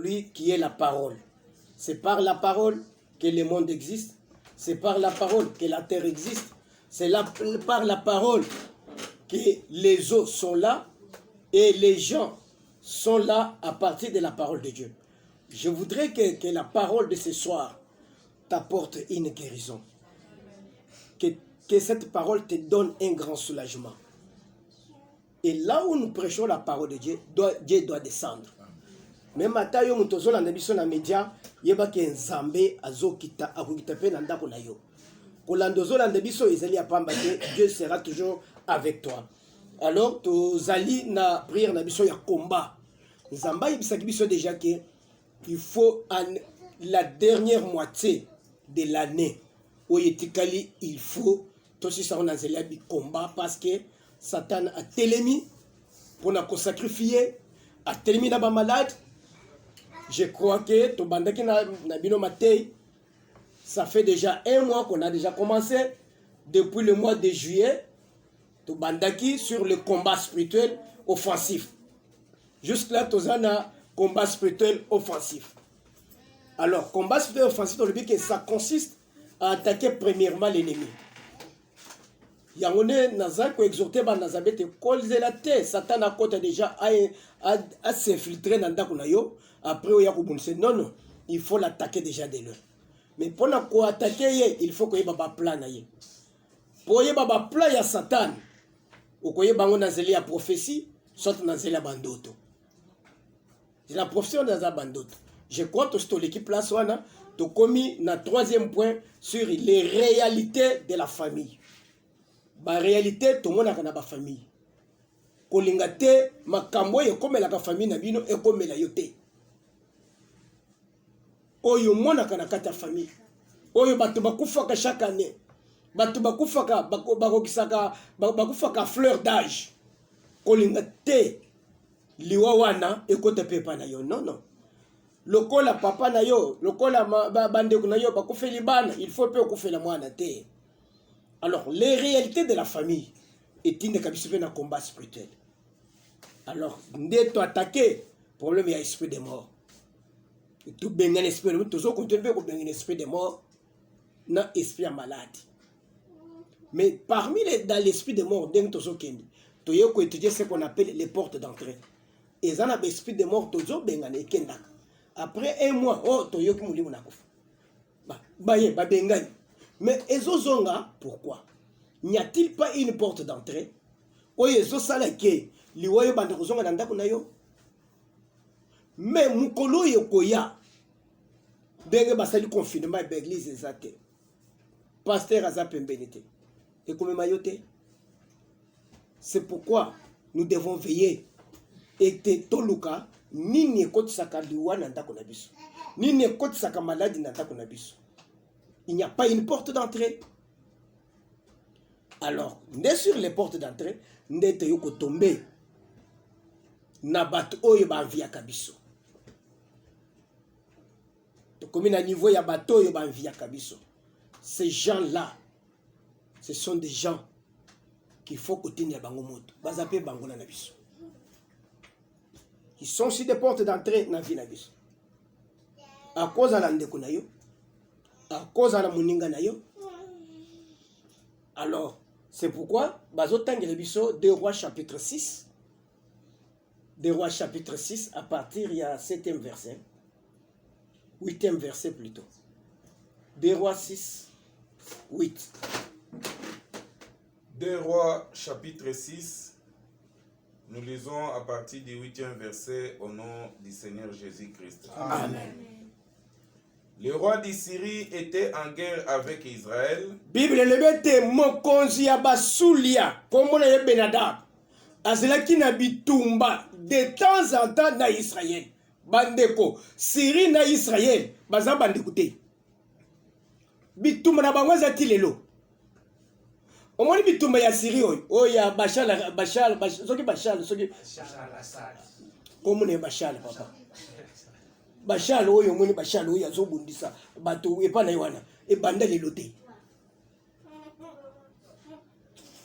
lui qui est la parole. C'est par la parole que le monde existe. C'est par la parole que la terre existe. C'est par la parole que les eaux sont là et les gens sont là à partir de la parole de Dieu. Je voudrais que la parole de ce soir t'apporte une guérison. Que cette parole te donne un grand soulagement. Et là où nous prêchons la parole de Dieu, Dieu doit descendre. Même matin, nous avons dans les médias, il y a un Zambé azokita akukitape nanda kuna yo. Kolandozo landebiso ezali apamba que Dieu sera toujours avec toi. Alors, tu allons na prière na biso ya combat. Zamba ibisaki biso déjà que il faut la dernière moitié de l'année où il faut tout ça on a zeli combat parce que Satan a télémi pour nous sacrifier, a télémi na ba malade. Je crois que to bandaki na bino matei, ça fait déjà un mois qu'on a déjà commencé depuis le mois de juillet. To bandaki sur le combat spirituel offensif. Jusque là to zana combat spirituel offensif. Alors combat spirituel offensif on le dit que ça consiste à attaquer premièrement l'ennemi. Yangone nazako exhorter ba nazabete kolzela te Satan a côté déjà à s'infiltrer dans ndako na yo après oya kubunse non il faut l'attaquer déjà de l'heure. Mais pour na ko attaquer il faut que baba plan na ye. Pour ye baba plan ya Satan okoye bango na zeli ya prophétie soit na zeli ya bandoto. La prophétie dans la bandoto. Je crois que l'équipe là soit to commis na troisième point sur les réalités de la famille. Ba réalité tout le monde a na ba famille. Kolinga te makambo ye komela ka famille na bino e komela yo te. Oyo mona kana kata famille. Oyo batu bakufaka chaque année. Batu bakufaka bakufaka fleur d'âge. Kolinga te liwa wana e kote pepa na yo. Non non. Lokola papa na yo, lokola bande na yo bakufeli bana, il faut pe okufela mwana te. Alors, les réalités de la famille est une capacité de combat spirituel. Alors, dès que tu attaques, le problème est l'esprit de mort. Tu bengas l'esprit de mort, tu continues à bengar l'esprit de mort, dans l'esprit malade. Mais parmi dans l'esprit de mort, tu as étudié ce qu'on appelle les portes d'entrée. Et dans l'esprit de mort, tu as bengas les kendak. Après un mois, tu as eu qui m'a dit, mais ezozonga, pourquoi? N'y a-t-il pas une porte d'entrée? Oye ezosala ke liwayo bande kozonga na ndako na yo. Mais mukolo yokoya ndenge basali confinement ba église ezate. Pasteur aza pembeni te. Ekomema yo te. C'est pourquoi nous devons veiller et te toluka nini ekotisaka liwa na ndako na biso. Nini ekotisaka maladi na ndako na biso. Il n'y a pas une porte d'entrée. Alors, n'est sur les portes d'entrée, n'est te yoko tomber. Nabat oyo ba via kabiso. To comme à niveau ya bateau yo ba via kabiso. Ces gens-là, ce sont des gens qu'il faut continuer à bango moto. Bazape bango na biso. Ils sont sur des portes d'entrée na vie na biso. À cause de l'andeko na yo. À cause de la moninga na yo. Alors, c'est pourquoi bazotangele biso 2 Rois chapitre 6. 2 Rois chapitre 6 à partir il y a 7e verset. 8e verset plutôt. 2 Rois 6 8. 2 Rois chapitre 6. Nous lisons à partir du 8e verset au nom du Seigneur Jésus-Christ. Amen. Le roi d'Issyrie était en guerre avec Israël. Bible lebete mokonzi ya basulia komona ye Benadab. Azelaki na bitumba de temps en temps na Israël. Bandeko, Syrie na Israël, baza bandeko te. Bitumba na bango za tilelo. Omoni bitumba ya Syrie oyo ya Bashar soki komona Bashar papa. Bashar oyo moni Bashar oyo azobundisa bato epa na wana e banda lelo te.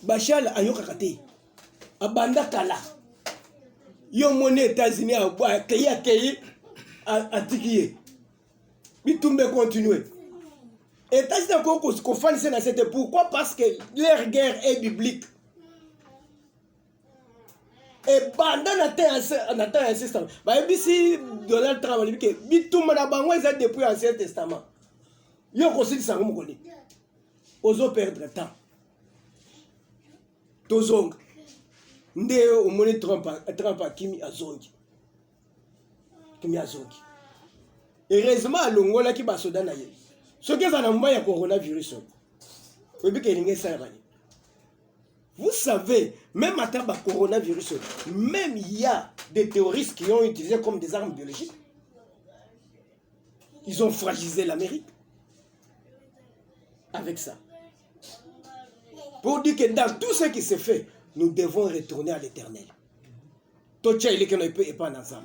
Bashar ayoka te. Abanda kala. Yo moni États-Unis akei atikiye bitumbe continuer et tâche d'accord qu'on fasse dans cette pourquoi parce que leur guerre est biblique et pendant notre insistant bah ici Donald Trump dit que bitumba na bango ça depuis l'Ancien Testament yo considère ça comme connaît ozo perdre temps tozonga nde omoni Trump akimi azongi heureusement alongola ki basoda na ye soki eza na mwa ya coronavirus oyebi ke elingi esala bani. Vous savez, même à travers le coronavirus, même il y a des terroristes qui ont utilisé comme des armes biologiques. Ils ont fragilisé l'Amérique avec ça. Pour dire que dans tout ce qui se fait, nous devons retourner à l'éternel. Tocha il est que nous peut pas ensemble.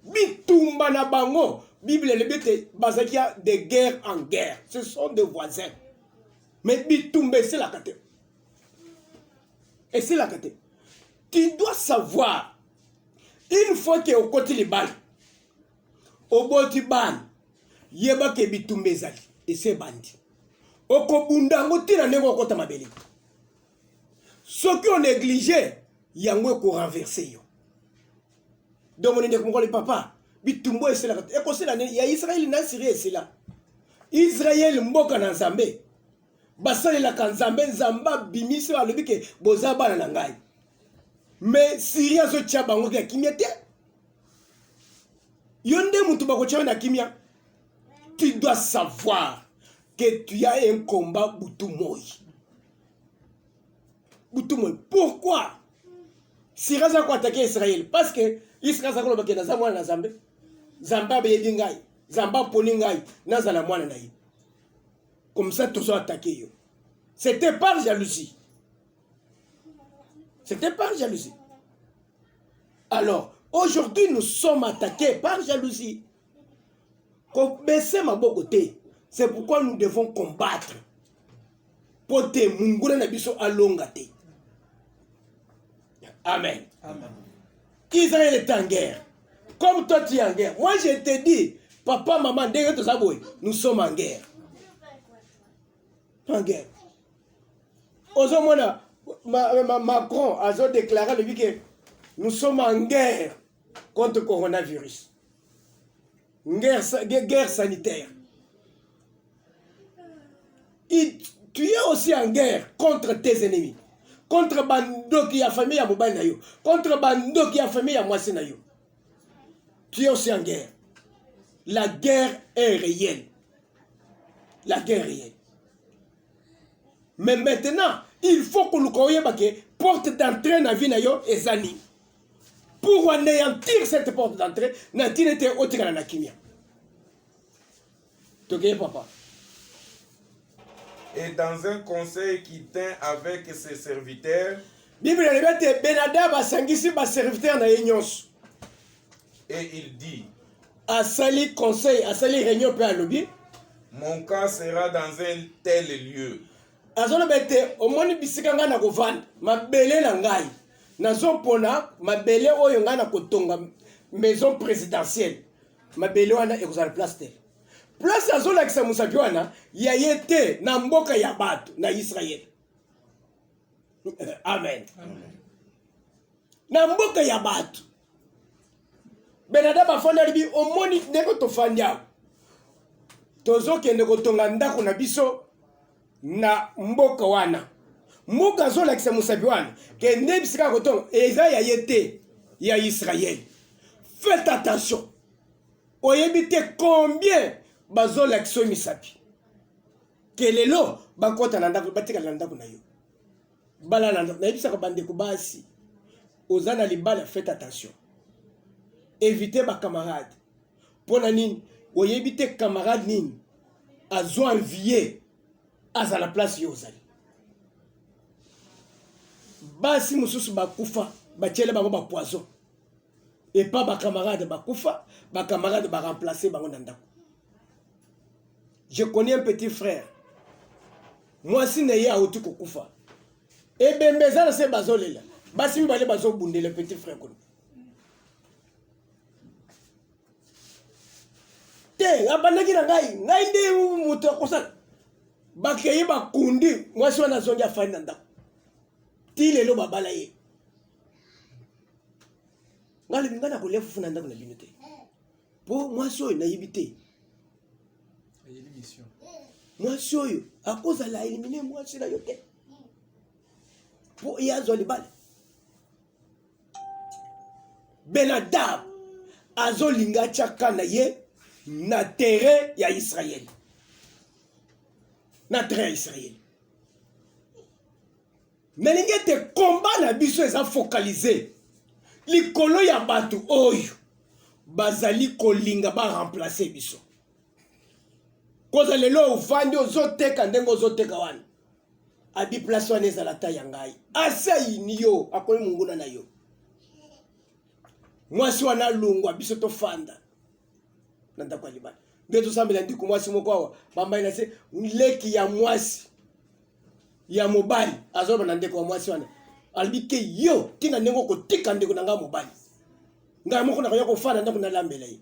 Bitumba na bango, Bible le bete bazakia de guerre en guerre. Ce sont des voisins. Mais bitumba c'est la catégorie. Et c'est la catégorie. Tu dois savoir, une fois que au côté les balles, au bord du ban, yeba ke bitumba zali, et c'est bandi. Au kobundango tina nengo kota mabeli. Ce qui ont négligé, yango ko renverser yo. Donc on est comme le papa, bitumba c'est la catégorie. Et comme c'est la il y a Israël na Syrie c'est là. Israël mboka na Nzambe. Basale la kanzambe nzamba bimisi alobi ke bozaba na ngai. Mais Syria zo tia bango ke kimia te. Yonde mutu bako tia na kimia. Tu dois savoir que tu as un combat butumoi. Butumoi. Pourquoi? Syria za ko attaquer Israël parce que Israël za ko loba ke na zamwa na Nzambe. Zamba be yingai, Zamba poningai, na za na mwana na ye. Comme ça, tous ont attaqué. C'était par jalousie. C'était par jalousie. Alors, aujourd'hui, nous sommes attaqués par jalousie. C'est pourquoi nous devons combattre. Pour te mungura na biso alongate. Amen. Amen. Israël est en guerre. Comme toi, tu es en guerre. Moi, je te dis, papa, maman, nous sommes en guerre. En guerre. Aujourd'hui, Macron a déclaré que nous sommes en guerre contre le coronavirus. Guerre sanitaire. Et tu es aussi en guerre contre tes ennemis. Contre Bando qui a famille à Mobile Nayo. Contre Bando qui a famille à Moissé Nayo. Tu es aussi en guerre. La guerre est réelle. La guerre est réelle. Mais maintenant, il faut que nous croyions que porte d'entrée dans la vie est zani. Pour anéantir cette porte d'entrée, Natine était au tigre na kimia. Tu papa. Et dans un conseil qui tint avec ses serviteurs, Bible répète Benadab a sangisi ba serviteur na yenyos. Et il dit, a sali conseil, a sali réunion pe alobi, mon cas sera dans un tel lieu. Azona bete omoni bisika nga na kovanda mabele na ngai nazopona mabele oyo nga na kotonga maison présidentielle mabele wana ekozala place te place azolakisa mosapi wana ya ye te na mboka ya bato na Israël. Amen. Amen. Na mboka ya bato benada bafanda libi omoni ndeko tofandi awo tozokende kotonga ndako na biso na mboka wana mboka zolakisa mosapi wana ke nde bisika kotonga eza ya ye te ya Israël. Faites attention. Oyebi te combien bazolakisa misapi ke lelo bakota na ndako batika na ndako na yo bala na ndako na yebisaka bandeko basi oza na libala. Faites attention. Évitez ba camarade. Pona nini oyebi te camarade nini azo envier à la place yozali. Basi mususu bakufa bachele bango ba poison. Et pas ba camarade bakufa, ba camarade ba remplacer bango ndako. Je connais un petit frère. Moi si ne ya otu kokufa. Et bembeza na se bazolela. Basi mbale bazo bunde le petit frère kono. te abandaki na ngai nde moto akosala bakeye bakundi mwasi wana azongi afandi na ndako ti lelo babala ye ngai lebi ngai nakolia fufu na ndako na bino te mpo mwasi oyo nayebi te mwasi oyo akozala elimine mwasi na yo te mpo ye azwa libala Benadab azolinga atyaka na ye na terrain ya Israël. Na terrain ya Israël. Melingi te combat na biso eza focalisé. Likolo ya batu oyo bazali kolinga ba remplacer biso. Koza lelo ufandi ozoteka ndengo ozoteka wana. Abi place wana ezala ta ya ngai. Asai ni yo akoli munguna na yo. Mwasi wana lungwa biso to fanda na ndako ya libala nde tosambela ndiko mwasi moko awa bambai na se leki ya mwasi ya mobali azoba na ndeko wa mwasi wana albike yo tina ndeko kotika ndeko na nga mobali ngai moko na ko fanda ndako na lambela ye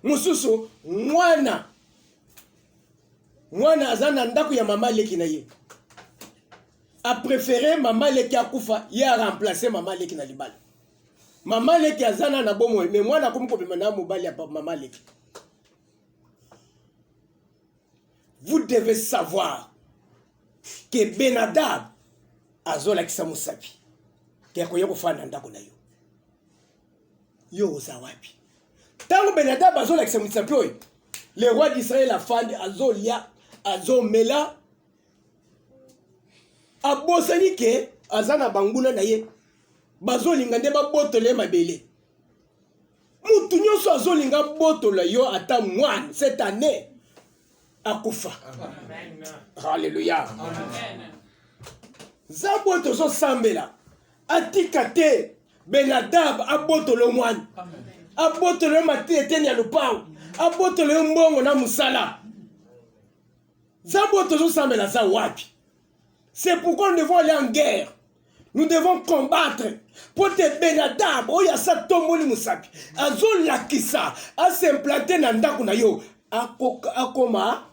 mususu mwana azana ndako ya mama leki na ye a préféré mama leki akufa ye a remplacer mama leki na libala mama leki azana na bomo mais mwana akomi kopema na mobali ya mama leki. Vous devez savoir que Benadab azolakisa mosapi ke akoya kofanda ndako na yo oza wapi ntango Benadab azolakisa mosapi oyo le roi d'Israël afandi azolia azomela abosani ke azana banguna na ye bazolinga nde babotole mabele mutu nyonso azolinga botola yo ata mwana cette année akufa. Amen. Alléluia. Amen. Zabo tozo sambela atika te Benadab abotolo mwana abotolo mati eteni ya lupao abotolo mbongo na musala Zabo tozo sambela za wapi. C'est pourquoi nous devons aller en guerre. Nous devons combattre. Pour te Benadab, oya sa tomoli musapi. Azo lakisa, a s'implanter na ndako na yo. Akoma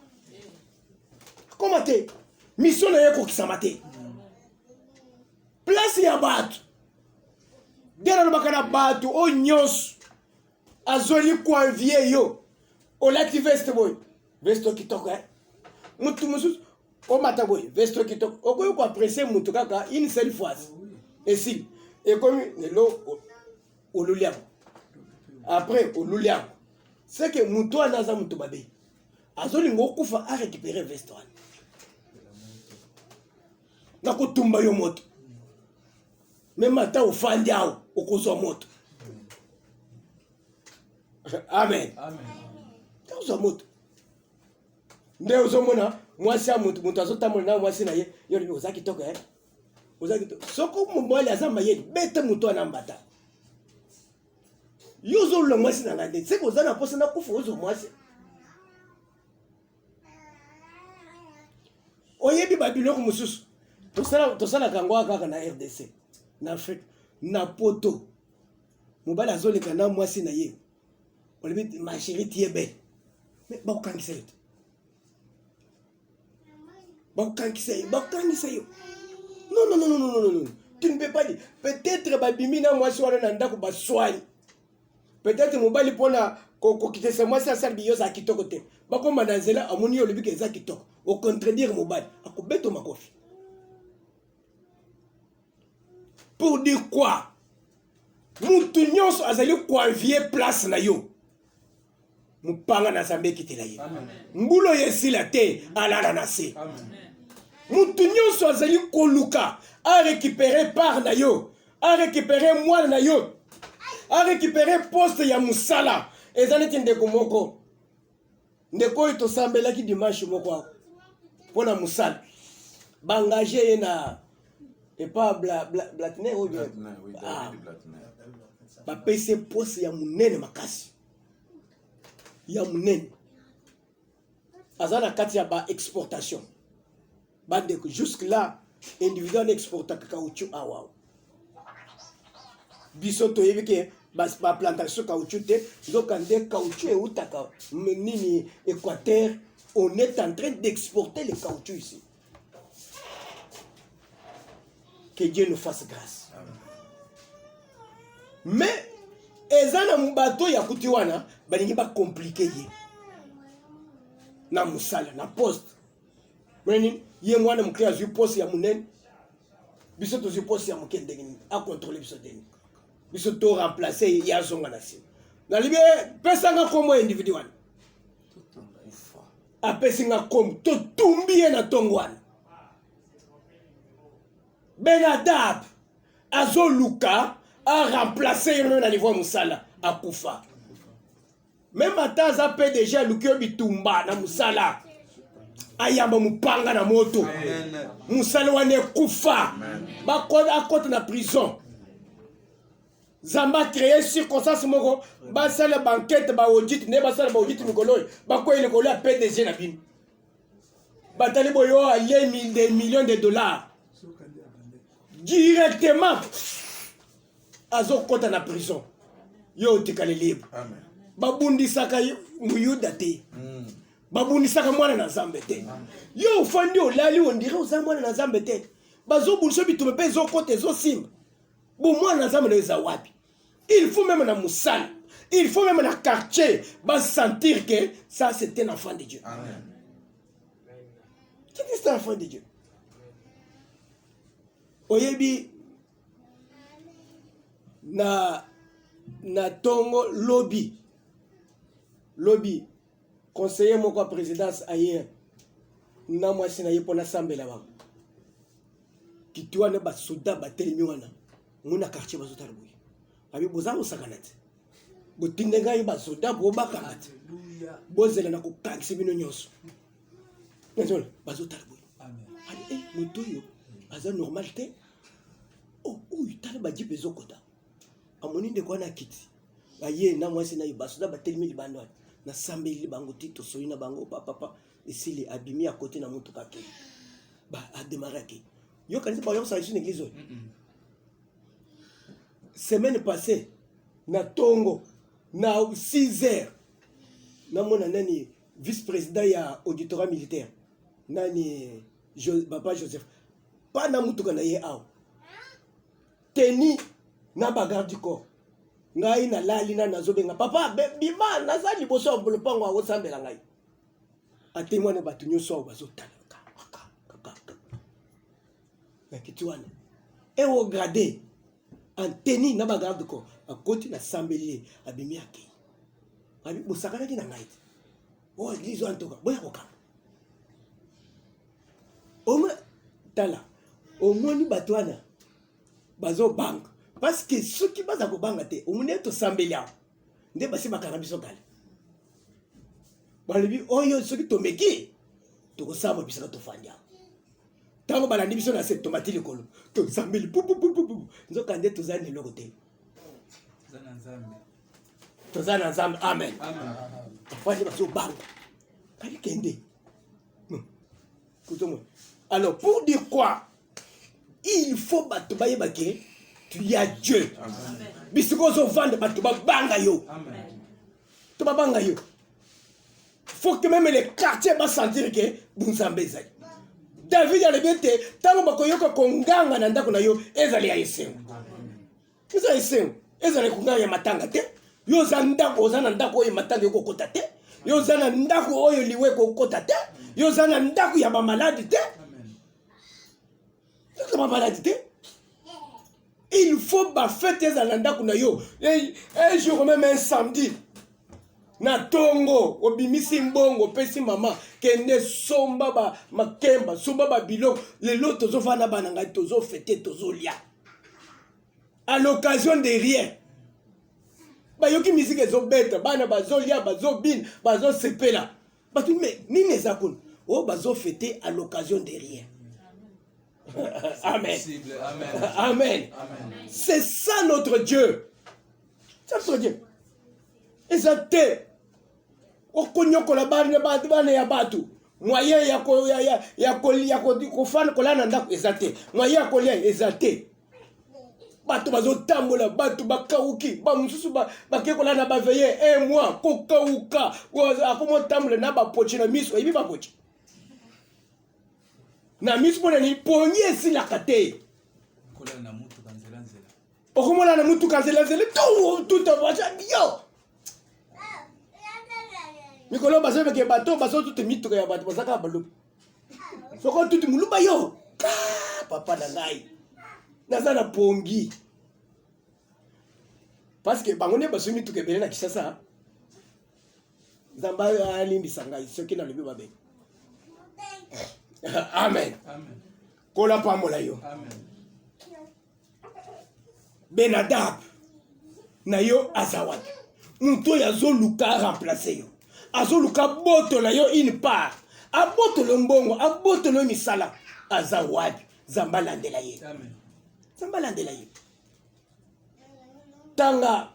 te. Mission na ye kokisama te. Place ya batu. Dena bakana batu o nyos. Azoli convier yo. Olati veste boy. Veste kitoko mutu mususu o mata boy veste kitoko okoyo ko apprécier mutu kaka une seule fois et si et comme lelo oluliam après oluliam c'est que mutu anaza mutu babe azoli ngokufa a récupérer veste wana na kotumba yo moto même ata ofandi awo okozwa moto. Amen. Amen. Okozwa moto nde ozomona mwasi ya mutu azotambola na mwasi na ye yo ozaki toka ozaki toka soko mobali aza mayeli bete mutu wana mbata yo ozolula mwasi na ngande seko oza na posa na kufa ozo mwasi oyebi babiloko mosusu tosalaka yango kaka na RDC na Afrique na poto mobali azoleka na mwasi na ye olobi ma chérie tie belle mais bakokangisa yo bakangisa yo non, tu ne peux pas dire peut-être babimi na mwasi wana na ndako baswali peut-être mobali pona kokite se mwasi asalbi yo za kitoko te bakoma na nzela amoni yo lobi ke za kitoko au contredire mobali akobeto makofi pour dire quoi mutu nyonso azali convier place na yo mupanga na zambe kitela ye mbulo yesila te alala na se mutu nyonso azali koluka a récupérer part na yo a récupérer mwana na yo a récupérer poste ya musala ezali ti ndeko moko ndeko oyo tosambelaki dimanche moko ako mpona musala baengage ye na epa blatiner oyo bapesi poste ya munene makasi ya munene aza na kati ya ba exportation bandeko jusque là individuel exporta caoutchouc awa bisoto yebike ba plantation caoutchouc te zokande caoutchouc et utaka nini Équateur. On est en train d'exporter le caoutchouc ici. Que Dieu nous fasse grâce. Mais ezana mbato ya kutiwana balingi ba compliqué ye. Na musala na poste. Mweni ye mwana mukria zu poste ya munene. Biso to zu poste ya mukende ngini a contrôler biso deni. Biso to remplacer ya zonga na sima. Na libe pesa nga komo individual. Apesi nga komo to tumbi na tongwana. Benadab azo luka a remplacé le niveau musala a kufa. Même ataza PDG lukio bitumba na musala ayamba mupanga na moto. Musala wane kufa. Ba kote na prison. Zamba créé circonstance moko ba sala banquette ba audit ne ba sala ba audit mikolo ba ko ile kolo a PDG na bin. Ba tali boyo a des millions de dollars. Directement azo kota na prison yo tikale libre. Amen. Babundi saka muyuda te. Babundi saka mwana na Nzambe te. Yo fandi olali on dirait oza mwana na Nzambe te. Bazo bulso bitume pe zo kota zo simba. Bo mwana na Nzambe leza wapi? Il faut même na musala. Il faut même na quartier ba sentir que ça c'est un enfant de Dieu. Amen. Qui est un enfant de Dieu? Oyebi na tongo lobby conseiller moko à présidence ailleurs na mwasi na ye pona sambela ba kitwana ba soda ba telemi wana muna quartier ba zotala boye abi bozalo sakanate botindenga yi ba soda bo bakamate bozela na ko taxi bino nyonso nazol ba zotala boye amen moto yo aza normal te oh oui tala ba jipe zokota amoni de kwa na kiti aye na mwasi na yibasoda batelemi libandwa na sambeli bango tito soyina bango papa esili abimi à côté na mutuka ke ba a démarrer ke yo kanisa ba yo sa une église semaine passée na tongo na 6h na mona nani vice-président ya auditorat militaire nani papa Joseph pas na mutuka na ye aw teni na bagarde du corps ngai na lali na nazobenga papa bima naza liboso ya lopango a osambela ngai atemwana bato nyonso awo bazotala na kiti wana ewo grade anteni na bagarde du corps akoti na sambeli abimi akei abi bosakanaki na ngai te o église wana toka boya kokamba oma tala omoni bato wana bazo banga parce que ceux qui baza ko banga te omoni to sambeli awo nde basi bakanga biso kale balibi oyo soki tomeki tokosamba bisaka tofandi awo ntango balandi biso na se tomati likolo tosambeli pupupupupu nzoka nde toza na eloko te toza na Nzambe amen afandi bazobanga kali kende alors pour dire quoi il faut bato bayebake tu y a Dieu bisiko ozovanda bato babanga yo to babanga yo faut que même les quartiers va sentir que bunzambe ezali David alobi te ntango bakoyoka konganga na ndako na yo ezali ya esengo ezali esengo ezali konganga ya matanga te yo oza ndako oza na ndako oyo matanga ekokota te yo oza na ndako oyo liwe ekokota te yo oza na ndako ya bamaladi te il faut bafete ezala ndako na yo un jour même un samedi na tongo obimisi mbongo pesi mama kende somba ba makemba somba ba biloko lelo tozofana bana ngai tozofete tozolia à l'occasion de rien bayoki musique ezobeta bana bazolia bazobina bazosepela batu mais nini eza kuna o bazofete à l'occasion de rien. Amen. Amen. Amen. C'est ça notre Dieu. C'est notre Dieu. Ezate. Okonyoko la bana ya batu. Moyen ya kofana kolana ndako ezate. Moyen ya kolia ezate. bato bazotambola bato bakauki bamususu bakekola na baveye 1 mois kokauka akomotambola na bapoche na miso ebi bapoche na miso mpona ni pongi esilaka te okomona na mutuka nzelanzela yo mikolo bazobeke bato bazotute mituka ya bato bazaka balobi soko tuti muluba yo papa na ngai naza na pongi parce que bango nde bazwi mituka ebele na Kinshasa nzambe alimbisa ngai soki nalobi babe amen kola pambola yo Benadab na yo azawadi mutu oyo azoluka remplace yo azoluka botola yo une part abotola mbongo abotola misala azawadi nzambe alandela ye nzambe alandela ye tanga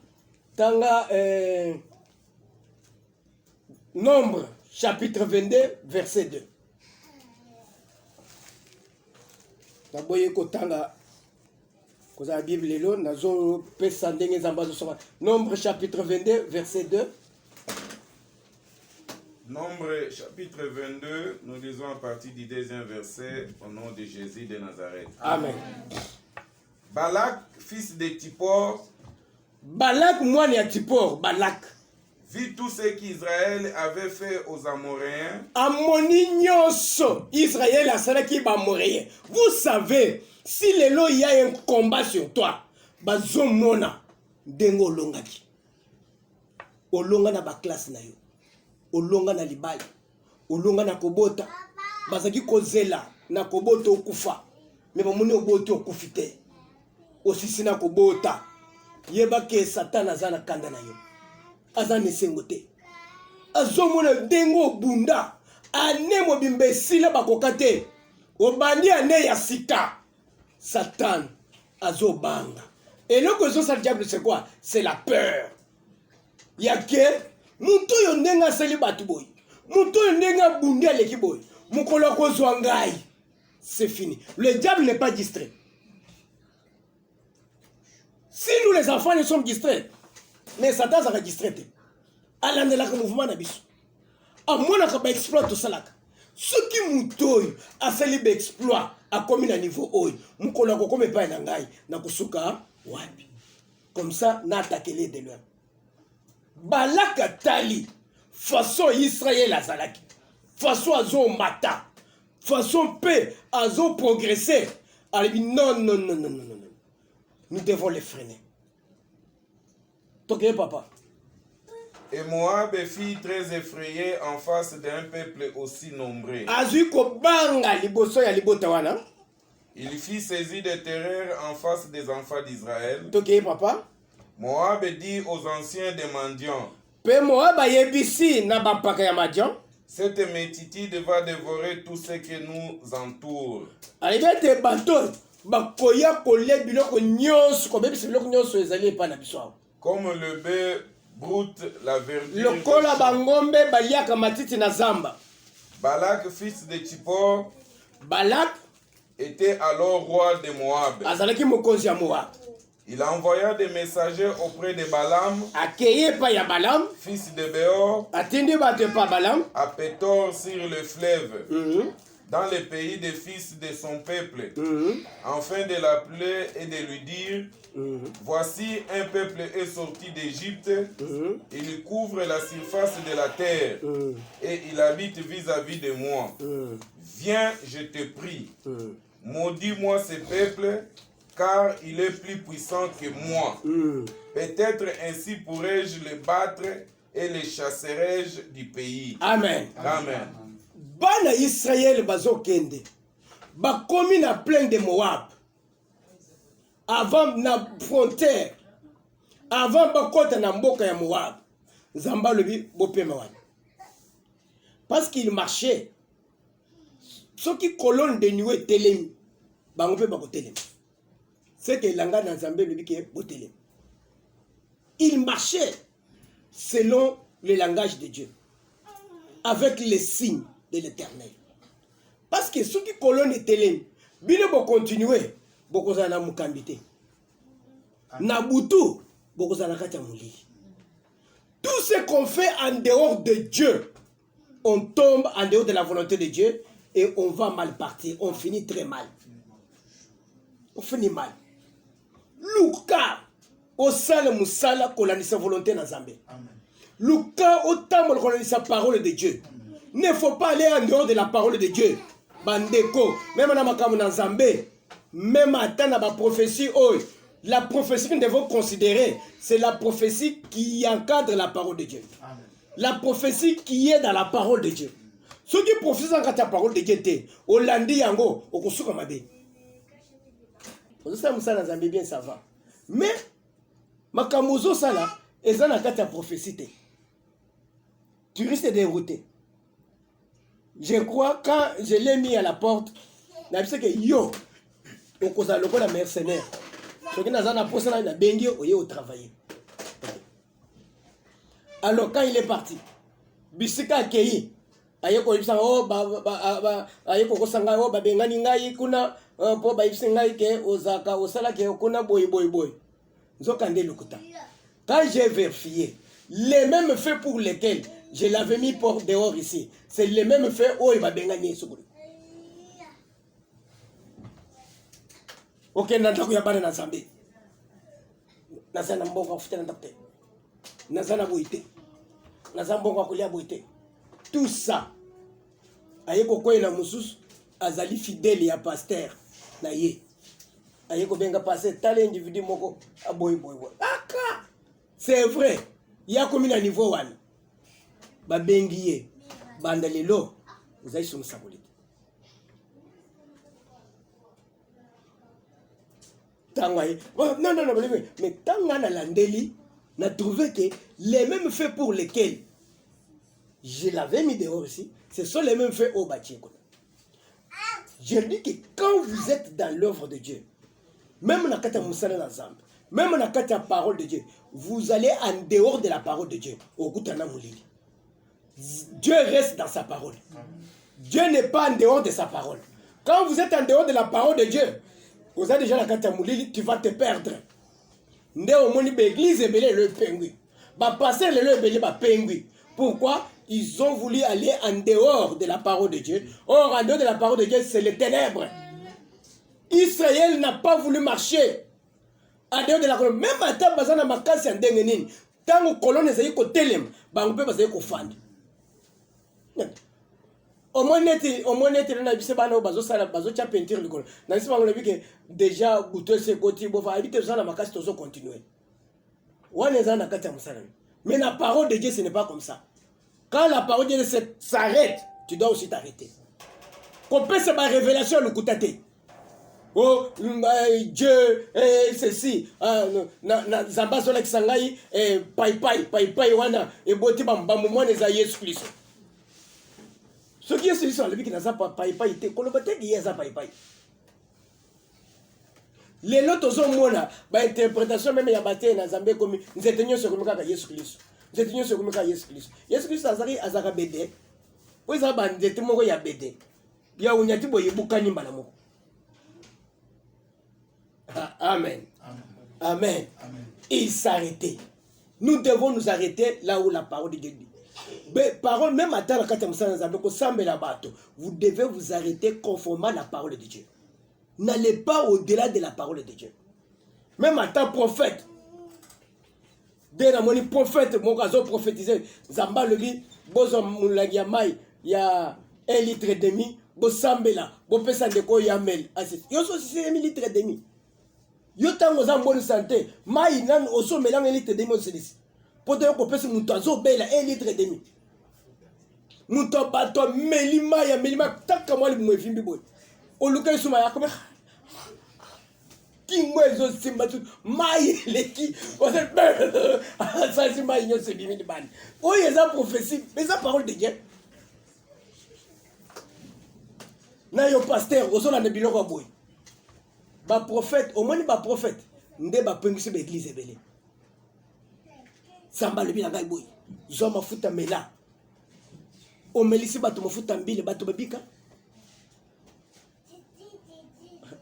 Nombre chapitre 22 verset 2 naboye kotanga la Bible est là, Nombre chapitre 22, verset 2. Nombre chapitre 22, nous lisons à partir du 2e verset au nom de Jésus de Nazareth. Amen. Balak, fils de Tippor. Balak, moi, de Tippor, Balak. Vit tout ce qu'Israël avait fait aux Amoréens. Amonignoso, Israël a salaki Amoréens. Vous savez, si il y a un combat sur toi, bazomona dengo longaki. Olonga na ba classe na yo. Olonga na libali. Olonga na kobota. Bazaki kozela na kobota okufa. Mais bamoni obota okufite. Osisi na kobota. Yeba ke Satan azana kanda na yo. Azane sengote. Azomona dengo bunda. Anemo bimbesila bakokate. Obandi ane ya sika. Satan azobanga. Et le que ça le diable c'est quoi? C'est la peur. Yake muto yondenga seli batu boy. Muto yondenga bundia leki boy. Mukolo kozwa ngai. C'est fini. Le diable n'est pas distrait. Si nous les enfants nous sommes distraits, mais Satan sera distrait. Alandela ka mouvement na biso. Amona ka ba exploit to salaka. Ce qui mutoy a seli be exploit a commis à niveau oil. Mukolo ko comme pas na ngai na kusuka wapi. Comme ça na attaquer de loin. Balaka tali façon Israël azalaki. Façon azo mata. Façon paix azo progresser. Alors non. Nous devons les freiner. Toké papa. Et Moab fit très effrayé en face d'un peuple aussi nombreux. Il fit saisi de terreur en face des enfants d'Israël. Ok, papa. Moab dit aux anciens des mendiants. Cette multitude va dévorer tout ce qui nous entoure. Comme le bœuf broute la verdure. Balak, fils de Tippor, était alors roi de Moab. Il envoya des messagers auprès de Balaam, fils de Béor, à Pétor sur le fleuve, dans le pays des fils de son peuple, afin de l'appeler et de lui dire, voici un peuple est sorti d'Égypte, il couvre la surface de la terre, et il habite vis-à-vis de moi. Viens, je te prie, maudis-moi ce peuple, car il est plus puissant que moi. Peut-être ainsi pourrais-je le battre et le chasserai-je du pays. Amen. Amen. Bana Israël bazokende. Bakomi na plaine de Moab. Avant na frontière. Avant bakota na mboka ya Moab. Zamba lobi bopema wana. Parce qu'il marchait. Ce qui colonne de nuée telemi. Bango pe bako telemi. C'est que l'anga dans Zambé lui qui est botelé. Il marchait selon le langage de Dieu, avec les signes de l'Éternel. Parce que ceux qui colonnent est télé, bien bon continuer, beaucoup en a mukambité. Nabutu, bokozalaka mulili. Tout ce qu'on fait en dehors de Dieu, on tombe en dehors de la volonté de Dieu et on va mal partir, on finit très mal. On finit mal. Luka, au sale musala, kolanisa volonté na Zambé. Luka, au temps kolanisa parole de Dieu. Ne faut pas aller en dehors de la parole de Dieu. Bandeko, même na makamu na Zambé, même à la prophétie, la prophétie que nous devons considérer, c'est la prophétie qui encadre la parole de Dieu. Amen. La prophétie qui est dans la parole de Dieu. Ceux qui prophétisent en la parole de Dieu, au landi yango, au kosuka mabe. Ça me bien ça va. Mais, makamuzo ça là, ils ont la prophétie. Tu risques de dérouter. Je crois quand je l'ai mis à la porte, je sais que yo, au cause de la mercenaire. Alors quand il est parti, Bisika Kei, ayeko ibisa ayeko kosanga babengani ngai kuna po ba ibisa ngai ke ozaka osala ke kuna boy. Nzokande lokuta. Quand j'ai vérifié, les mêmes faits pour lesquels je l'avais mis pour dehors ici, c'est les mêmes faits où il va bengani sukuri. Ok, nandaku ya bana na Zambie. Nazana mbongo kufuta ndakte. Nazana boite. Nazana mbongo kulia boite. Tout ça. Ayeko koyela mususu azali fidèle ya pasteur na ye. Ayeko benga passer tel individu moko aboy. Aka. C'est vrai. Il y a comme un niveau wana. Ba bengiye. Banda lelo. Vous allez sur musaboli. Non, mais tant qu'on a landeli, on a trouvé que les mêmes faits pour lesquels je l'avais mis dehors ici, ce sont les mêmes faits au bâti. Je dis que quand vous êtes dans l'œuvre de Dieu, même dans la parole de Dieu, vous allez en dehors de la parole de Dieu. Dieu reste dans sa parole. Dieu n'est pas en dehors de sa parole. Quand vous êtes en dehors de la parole de Dieu, vous avez déjà la carte à moulili, tu vas te perdre. Ndé au moni l'église et belé le pingui. Ba passer le belé ba pingui. Pourquoi? Ils ont voulu aller en dehors de la parole de Dieu. Or, en dehors de la parole de Dieu, c'est les ténèbres. Israël n'a pas voulu marcher en dehors de la colonne. Même à ta bazana makasi en dengenin. Tant que colonne est ko telem, ba on peut pas ko fand. Au moins net na bise bana bazo sala bazo tia peinture likolo na sima ngona bike déjà bouteille se koti bofa habite ça na makasi tozo continuer wana za na kati ya musala. Mais la parole de Dieu ce n'est pas comme ça. Quand la parole de Dieu s'arrête, tu dois aussi t'arrêter. Qu'on peut se ma révélation le kutate. Oh Dieu ceci na zamba sola kisangai pai wana e boti bamba mwana za Yesu Kristo. Ce qui est celui sur le qui n'a pas été, colobate qui est ça pas. Les autres ont mona, bah interprétation même ya bate na Zambie comme nous étions sur comme Yesu Christ. Nous étions sur comme Yesu Christ. Yesu Christ azaka bede. Oui ça ba ndete moko ya bede. Ya unyati boye bukani mbala moko. Amen. Amen. Il s'arrêtait. Nous devons nous arrêter là où la parole de Dieu dit. Parole, même à terre, vous devez vous arrêter conformément à la parole de Dieu. N'allez pas au-delà de la parole de Dieu. Même en tant que prophète, dès la monnaie prophète, mon gars, prophétisé, Zamba le dit, bozo moulagi mai, il y a 1,5 litre, bosambela, bopesa ndeko yamel, yo so si 1 litre et demi. Yo tango za bonne santé, mai nan oso melang 1 litre et demi osedisi. Pour te kopesa muto azobela 1 litre et demi. Muto bato melima taka mwali mwevimbi boy. Oluka isuma yakome. Kimwezo simba tu mai leki. Ça c'est mai nyo se bimi de ban. Oye za prophétie, mais ça parole de Dieu. Na yo pasteur osola ne biloko boy. Ba prophète, au moins ba prophète, nde ba pengisi ba église ebele. Samba le bila ngai boy. Zo mafuta mela. O melisi bato mafuta mbile bato babika.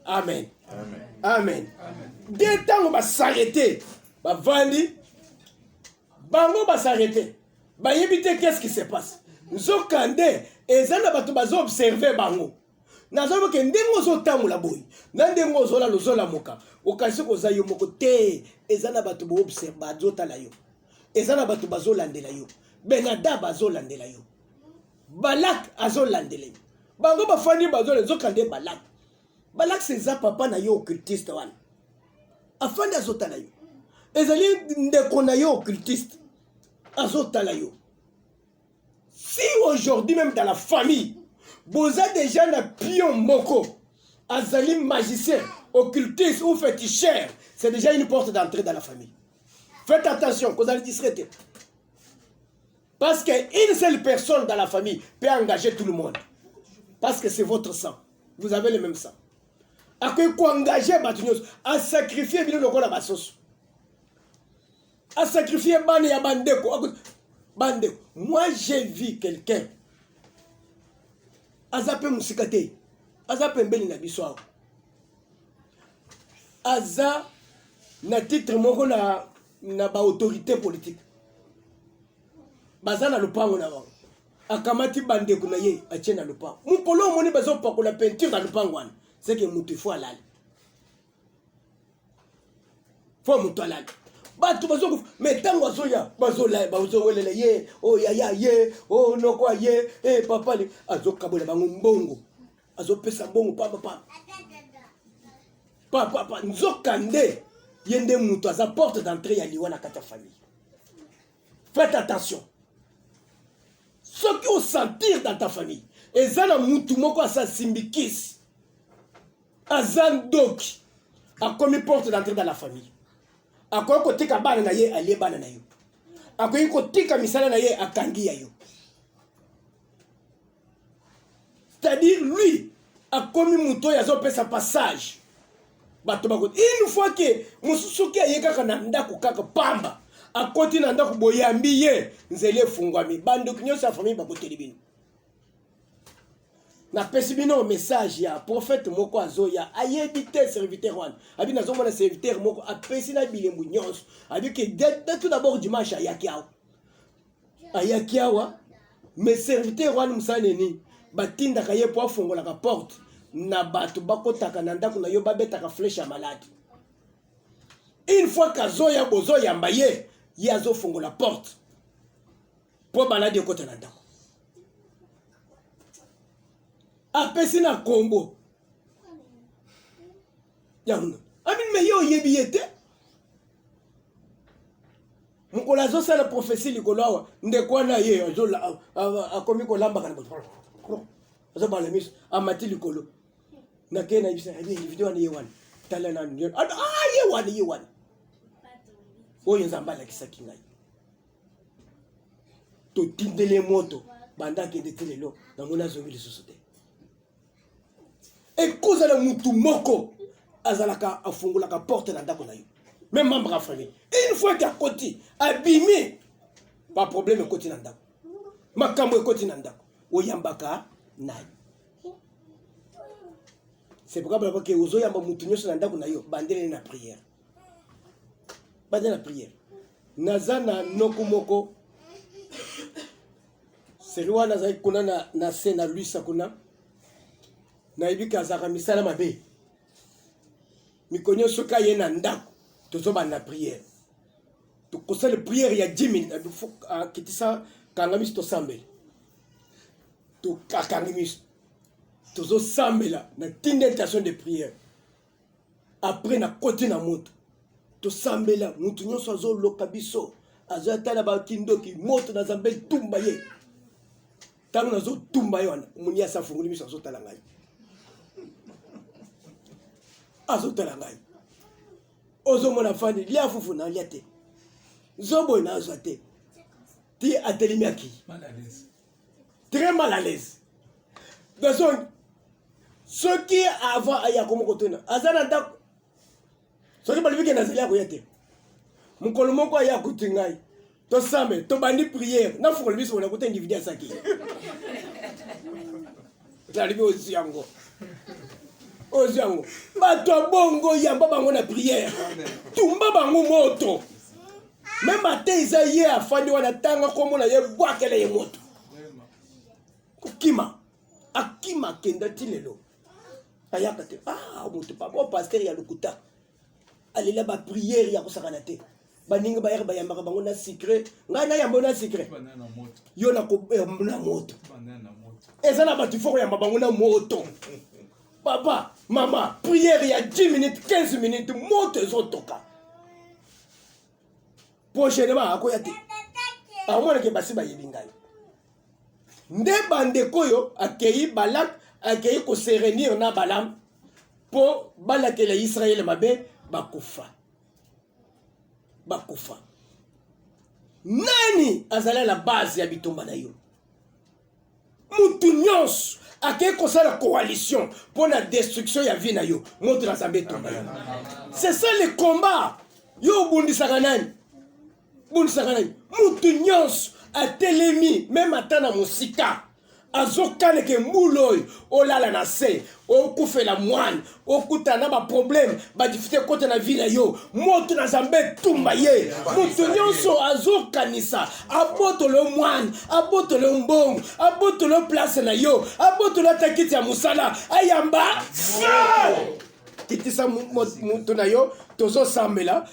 Amen. Amen. Dès temps va s'arrêter, va vandi, bango va s'arrêter. Va éviter qu'est-ce qui se passe. Nzokande, ezana batu bazo observer bango. Nazo ke ndengo zo tamula boy. Na ndengo zo la lozola moka. Okasi ko zayo moko te, ezana batu bo observer bazo tala yo. Ezana batu bazo landela yo. Benada bazo landela yo. Balak azo landela yo. Bango ba fandi bazo lezo kande Balak. Balak c'est za papa na yo occultiste wan. Afandi azo tala yo. Ezali ndeko na yo occultiste. Azo tala yo. Si aujourd'hui même dans la famille, vous avez déjà un pion moko, azali magicien, occultiste ou féticheur, c'est déjà une porte d'entrée dans la famille. Faites attention, vous allez discréter. Parce qu'une seule personne dans la famille peut engager tout le monde. Parce que c'est votre sang. Vous avez le même sang. À quoi engager à sacrifier la sauce. À sacrifier bande ya bandeko. Bandeko. Moi j'ai vu quelqu'un. Azape musikate. Azape mbeli na biso. Aza na titre moko na ba autorité politique. Baza na lupango na bango. Akamati bandeko na ye atie na lupango. Mukolo moni bazo pakola peinture na lupango wana. C'est que mutu fo alali. Fo mutu alali. Batu bazo mais tango azoya bazo welela ye oh ya ye oh noko ye papa li azo kabola bango mbongo azo pesa mbongo papa nzokande yende mutu aza porte d'entrée ya liwa na kata famille. Faites attention. Ce qui au sentir dans ta famille ezana mutu moko asa simbikis azandoki a commis porte d'entrée dans la famille. Akoyi kotika bana na ye alie bana na yo. Akoyi kotika misala na ye akangi ya yo. C'est-à-dire lui a commis muto ya zo pesa passage. Bato bako une fois que mususuki ayeka na ndako kaka pamba akoti na ndako boyambi ye nzele fungwami bando kinyo sa famille bakoteli bino. Na pesi bino message ya prophète moko azoya ayebite serviteur wan abi nazo mona serviteur moko apesi na bilembu nyonso abi ke tout d'abord dimanche ayakiawa mais serviteur wan musaneni batinda kaye po afongola ka porte na bato bakotaka na ndako na yo babetaka flèche ya malade. Une fois kazoya bozoya mbaye ye azofongola porte po malade ekota na ndako. Apesi na kombo yango amin me yo yebiyete mukolo zo sala prophétie likolo awa ndeko na ye azola akomi kolamba kana azo bala mis amati likolo na kena ibisa ni video ni yewan tala na nyo yewan oyo nzambala kisaki ngai to tindele moto banda ke detelelo na mona zo bili sosode. Et cause la mutu moko azalaka afungulaka porte na ndako na yo. Même membre de famille. Une fois qu'il a côté abîmé, pas problème côté na ndako. Makambo côté na ndako. Oyambaka nayi. C'est pourquoi que ozoyamba mutu nyoso na ndako na yo bandele na prière. Bandele na prière. Nazana nokumoko. Seriwa nazai kuna na sena lui sakuna. Na ibika azaka misala mabe mikonyo soka ye na ndako tozo banda prière to kosala prière ya 10 minutes kitisa kangamis to sambela to kangamis tozo sambela na tindentation de prière après na côté na moto to sambela mutu nyonso azo loka biso azo atala ba kindoki moto na zambel tumba ye tango nazo tumba yo wana muni asa funguli biso azo tala ngai azotala ngai ozomona fani lia fufu na lia te zobo na azwa te ti atelemi aki très mal à l'aise donc ce qui avant aya komo kotuna azana ndako soki balibike nazali akoya te mukolo moko aya kutingai to sambe to bandi prière na fukolo biso na kote individu asaki talibi ozi yango oziango bato bongo yamba bango na prière tumba bango moto même matin isaïe afandi wana tanga komona ye bwakele ye moto kokima akima kenda tilelo ayaka te moto papa pasteur ya lokuta alela ba prière ya kosakana te baninga bayaka bayambaka bango na secret ngai na yambo na secret yo na ko na moto ezana bato foko yamba bango na moto papa mama prière ya 10 minutes 15 minutes moto ezotoka prochainement akoya te amona ke basi bayebi ngai nde bandeko yo akei Balak akei ko serenir na Balam po balakela Israël mabe bakufa nani azala la base ya bitumba na yo mutu nyonso akei kosala coalition pour la destruction ya vie na yo moto na zambe tomba yo c'est ça le combat yo bundisaka nani mutu nyonso atelemi même atana musika azokane ke mbuloy olala na se okufela mwana okutana ba problème ba difficulté kote na vie na yo moto na zambe tumba ye mutu nyonso azokanisa abotolo mwana abotolo mbongo abotolo place na yo abotolo takiti ya musala ayamba kitisa mutu na yo tozo sambela